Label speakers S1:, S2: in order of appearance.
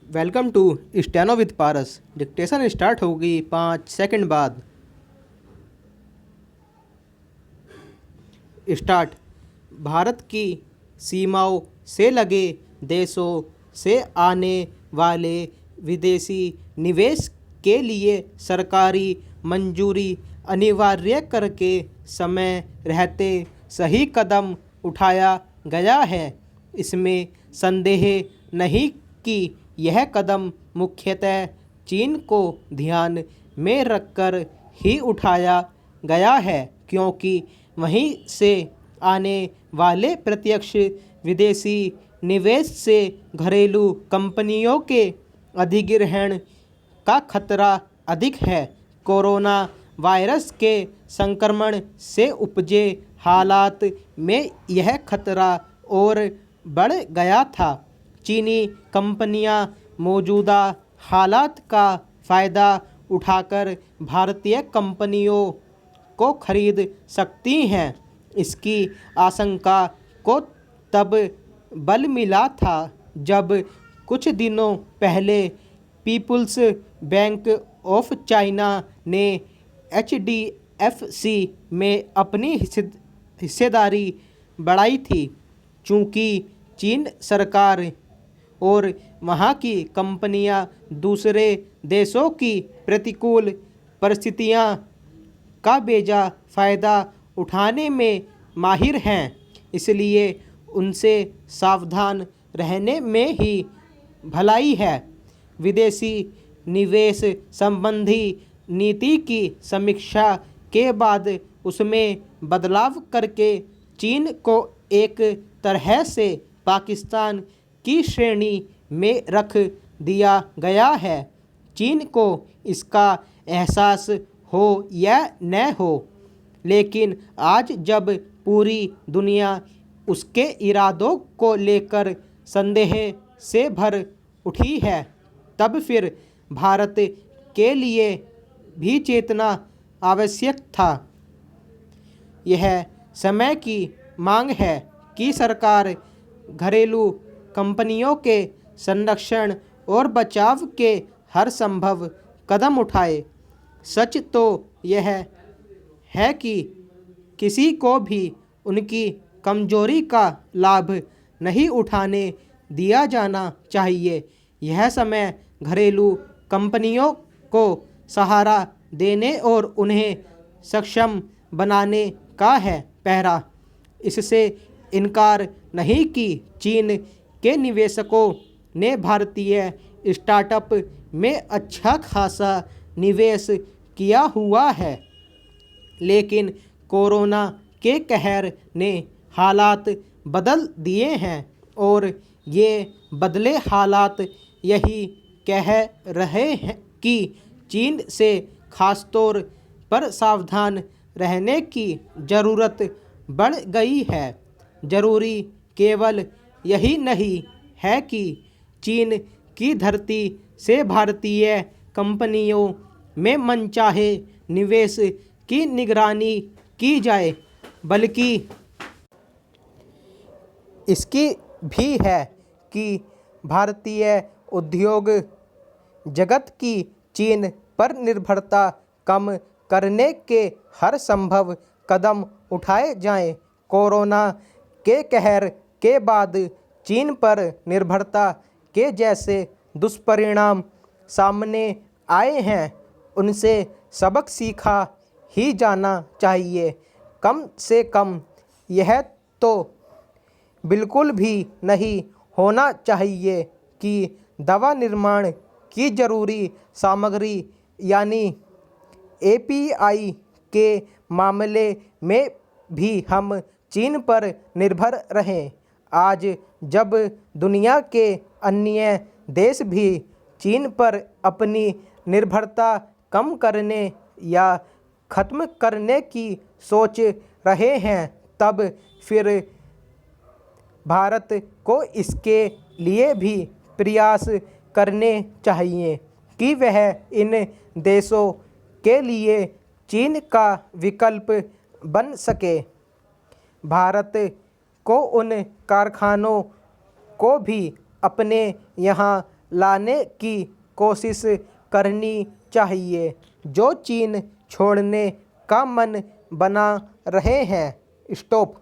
S1: Welcome to steno with Paras. Dictation start होगी 5 second बाद। Start. Bharat की सीमाओं से लगे देशों से आने वाले विदेशी निवेश के लिए सरकारी मंजूरी अनिवार्य करके समय रहते सही कदम उठाया गया है। इसमें संदेह नहीं कि यह कदम मुख्यतः चीन को ध्यान में रखकर ही उठाया गया है, क्योंकि वहीं से आने वाले प्रत्यक्ष विदेशी निवेश से घरेलू कंपनियों के अधिग्रहण का खतरा अधिक है। कोरोना वायरस के संक्रमण से उपजे हालात में यह खतरा और बढ़ गया था। चीनी कंपनियां मौजूदा हालात का फ़ायदा उठाकर भारतीय कंपनियों को खरीद सकती हैं। इसकी आशंका को तब बल मिला था जब कुछ दिनों पहले पीपुल्स बैंक ऑफ चाइना ने HDFC में अपनी हिस्सेदारी बढ़ाई थी। चूँकि चीन सरकार और वहाँ की कंपनियां दूसरे देशों की प्रतिकूल परिस्थितियां का बेजा फ़ायदा उठाने में माहिर हैं, इसलिए उनसे सावधान रहने में ही भलाई है। विदेशी निवेश संबंधी नीति की समीक्षा के बाद उसमें बदलाव करके चीन को एक तरह से पाकिस्तान की श्रेणी में रख दिया गया है। चीन को इसका एहसास हो या न हो, लेकिन आज जब पूरी दुनिया उसके इरादों को लेकर संदेह से भर उठी है, तब फिर भारत के लिए भी चेतना आवश्यक था। यह समय की मांग है कि सरकार घरेलू कंपनियों के संरक्षण और बचाव के हर संभव कदम उठाए। सच तो यह है कि किसी को भी उनकी कमजोरी का लाभ नहीं उठाने दिया जाना चाहिए। यह समय घरेलू कंपनियों को सहारा देने और उन्हें सक्षम बनाने का है। पहला, इससे इनकार नहीं कि चीन के निवेशकों ने भारतीय स्टार्टअप में अच्छा खासा निवेश किया हुआ है, लेकिन कोरोना के कहर ने हालात बदल दिए हैं और ये बदले हालात यही कह रहे हैं कि चीन से खासतौर पर सावधान रहने की ज़रूरत बढ़ गई है। ज़रूरी केवल यही नहीं है कि चीन की धरती से भारतीय कंपनियों में मनचाहे निवेश की निगरानी की जाए, बल्कि इसकी भी है कि भारतीय उद्योग जगत की चीन पर निर्भरता कम करने के हर संभव कदम उठाए जाएं। कोरोना के कहर के बाद चीन पर निर्भरता के जैसे दुष्परिणाम सामने आए हैं, उनसे सबक सीखा ही जाना चाहिए। कम से कम यह तो बिल्कुल भी नहीं होना चाहिए कि दवा निर्माण की ज़रूरी सामग्री यानी API के मामले में भी हम चीन पर निर्भर रहें। आज जब दुनिया के अन्य देश भी चीन पर अपनी निर्भरता कम करने या ख़त्म करने की सोच रहे हैं, तब फिर भारत को इसके लिए भी प्रयास करने चाहिए कि वह इन देशों के लिए चीन का विकल्प बन सके। भारत को उन कारखानों को भी अपने यहाँ लाने की कोशिश करनी चाहिए। जो चीन छोड़ने का मन बना रहे हैं। स्टॉप।